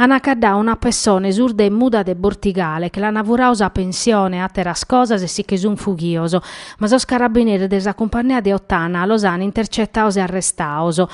Anacadà una persona surde e muda de Bortigale che la navurausa pensione a teras cosas e si che un fughioso, ma sos carabinieri desa compagnia de Ottana a Losana intercettaus e arrestaus.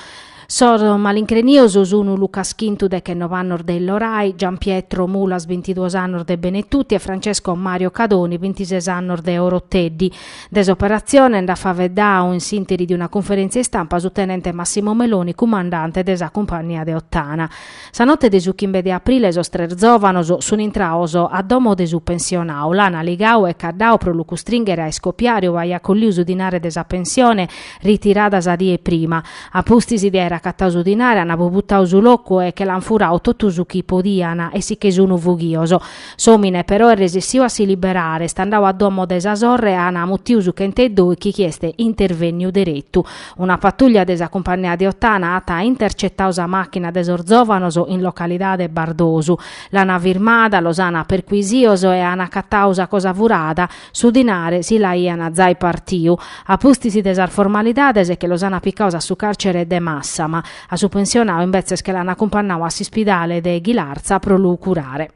Sor malincrenioso unu Lucas Quintu de che 9 anni dell'Orai, Gian Pietro Mulas 22 anni de Benetutti e Francesco Mario Cadoni 26 anni de Oroteddi. Desoperazione da faveddao in sintesi di una conferenza stampa su tenente Massimo Meloni, comandante desa compagnia de Ottana. Sanotte de su chimbe de aprile sostrerzovanos su intraoso a domo de su pensionau, lana ligau e caddao pro Lucus Stringere a scopiario vai a colliusu dinare desa pensione ritirata a die prima. A pustisi de era cattausu dinare hanno buttau su locco e che l'han furau tutto su chi podiana e si che sono fughioso. Somine però è resissio a si liberare, standau a domo desa sorre hanno muttiusu che ente due chi chieste interveniu diretto. Una pattuglia desa compagnia di Ottana ha intercettausa macchina desorzovanos in località de Bardosu. L'ana virmada, losana perquisioso e ana cattausa cosa furada, su dinare si la iana zai partiu. A pustisi desar formalidades e che losana piccausa su carcere de massa, ma a su pensionau invece che l'hanno accompagnato a Sispidale de Ghilarza pro lu curare.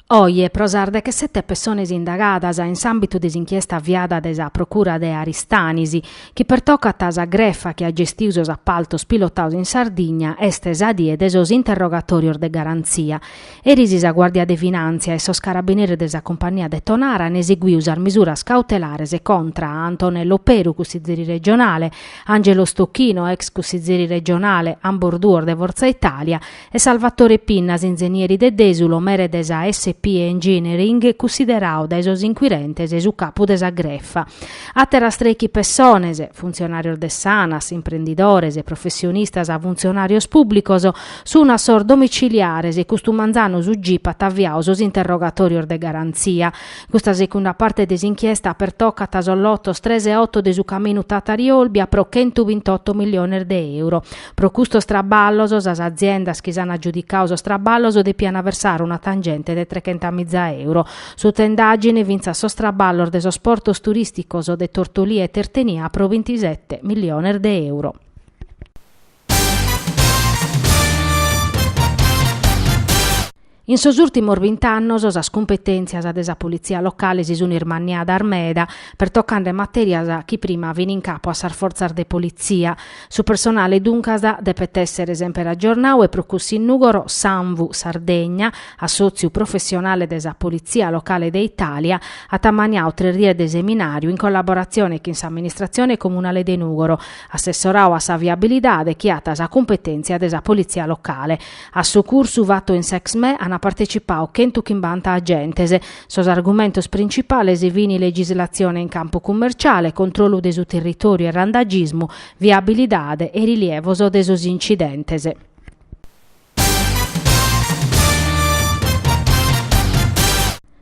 Oie prosarde che 7 persone indagadas in ambito di inchiesta avviata desa procura de Aristanisi, che per tocca tasa greffa che ha gestito os appaltos pilotaus in Sardegna estes a die desos interrogatorios de garanzia. Erisis a Guardia de Finanzia e sos carabinieri desa compagnia de Tonara ne eseguius misuras cautelares e contra Antonello Peru, cussizzeri regionale, Angelo Stocchino, ex cussizzeri regionale, Amborduor de Forza Italia e Salvatore Pinnas, ingegneri de Desulo, mere desa SP Engineering, considerau da esos inquirentes e su capo desa greffa. A terastrechi persones, funzionarios de Sanas, imprendidores e professionistas a funzionarios públicos, su una sor domiciliares e custumanzano su GIP attaviaus os interrogatorios de garanzia. Questa seconda parte desinchiesta per tocca tasollottos 3,8 de su camino Tatariolbia pro 128 milioni de euro. Pro custo straballos as aziendas che s'hanno aggiudicato straballos depiano versare una tangente de 300.000 euro. Su tendagine vinza sostraballo de sosportos turisticos de Tortolia e Tertenia pro 27 milioni de euro. In sos ultimos 20 annos as competenzias desa polizia locale si sono irmaniada armeda per toccare materias chi prima vin in capo a sar forzar de polizia. Su personale duncas depet essere sempre aggiornau e procussi in Nugoro Sanvu Sardegna, assozio professionale desa polizia locale de Italia, a tamaniau 3 die de seminario in collaborazione con l'amministrazione comunale de Nugoro, assessorau a sa viabilidade chiatas a competenzia desa polizia locale. A su cursu vatto in Sexme hanno partecipau 150 agentes. Sos argumentos principales vini legislazione in campo commerciale, controllo de su territorio e randagismo, viabilidade e rilievo de sos incidentes.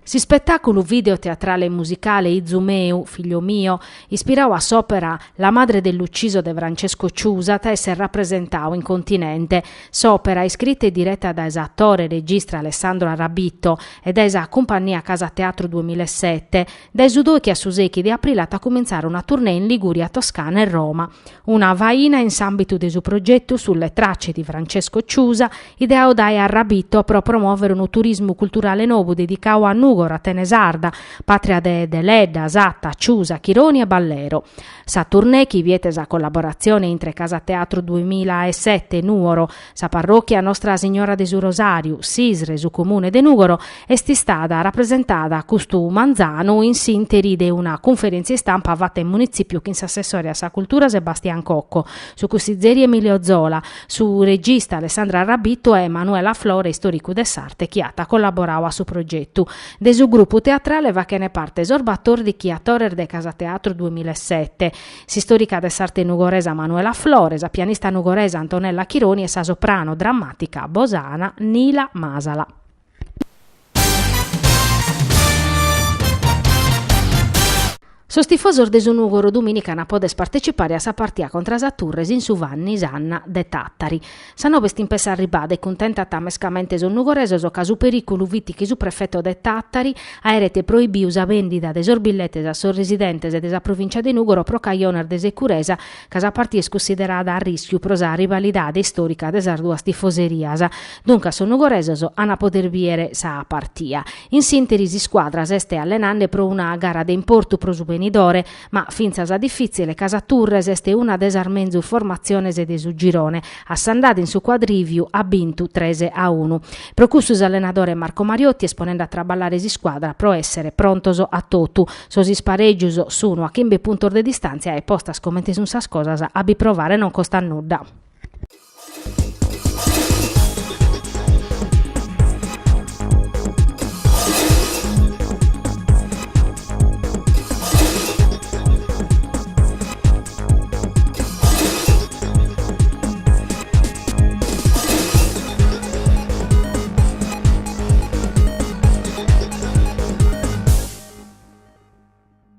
Si spettacolo video teatrale e musicale Izumeu, figlio mio, ispirau a s'opera La madre dell'ucciso de Francesco Ciusa, tesse rappresentau in continente. S'opera è scritta e diretta da esattore e regista Alessandro Arrabitto e da esa compagnia Casa Teatro 2007, da esudoi che a Susechi di aprile a cominciare una tournée in Liguria, Toscana e Roma. Una vaina in ambito del suo progetto sulle tracce di Francesco Ciusa, ideao da Arrabitto pro promuovere un turismo culturale nuovo dedicato a Nugoro, a Tenesarda, patria de Ledda, Satta, Ciusa, Chironi e Ballero. Sa tournée chi vietesa collaborazione intre Casa Teatro 2007 Nuoro, sa parrocchia Nostra Signora de su Rosario, Sisre, su comune de Nugoro, esti stata rappresentata a custu Manzano in sinteri de una conferenza stampa fatta in municipio che in assessore a sa cultura Sebastian Cocco, su custizzeri Emilio Zola, su regista Alessandra Arrabitto e Emanuela Flore, storico de Sarte, chi ha collaborava su progetto. De su gruppo teatrale va che ne parte sorbattor di chi attore de Casa Teatro 2007, si storica de Sarte nugoresa Manuela Flores, a pianista nugoresa Antonella Chironi e sa soprano drammatica bosana Nila Masala. Sos tifosos de su Nugoro dominica na podes partecipare a sa partia contra sa Turres in su Vanni Sanna de Tattari. Sa nove stimpessa arribada e contenta tamescamente su Nugoreso so casu periculu viti che su prefetto de Tattari aerete proibius a vendita de sorbilletes a sos residentes de sa provincia de Nugoro pro caioner de securesa ca sa partia es considerada a rischio pro sa rivalidade storica de sas duas tifoserias. Dunque su Nugoreso ana poter viere sa partia. In sintesi squadras este allenande pro una gara de importu pro su venidore, ma finza sa difficile casa Turres este una des armenzu formazziones de su girone, assandata in su quadriviu a bintu 3-1. Pro cussus allenatore Marco Mariotti esponendo a traballare si squadra pro essere prontoso a totu. Sosi spareggius sono a chimbe puntor de distanza e postas commenti su sas cosas a bi provare non costa nulla.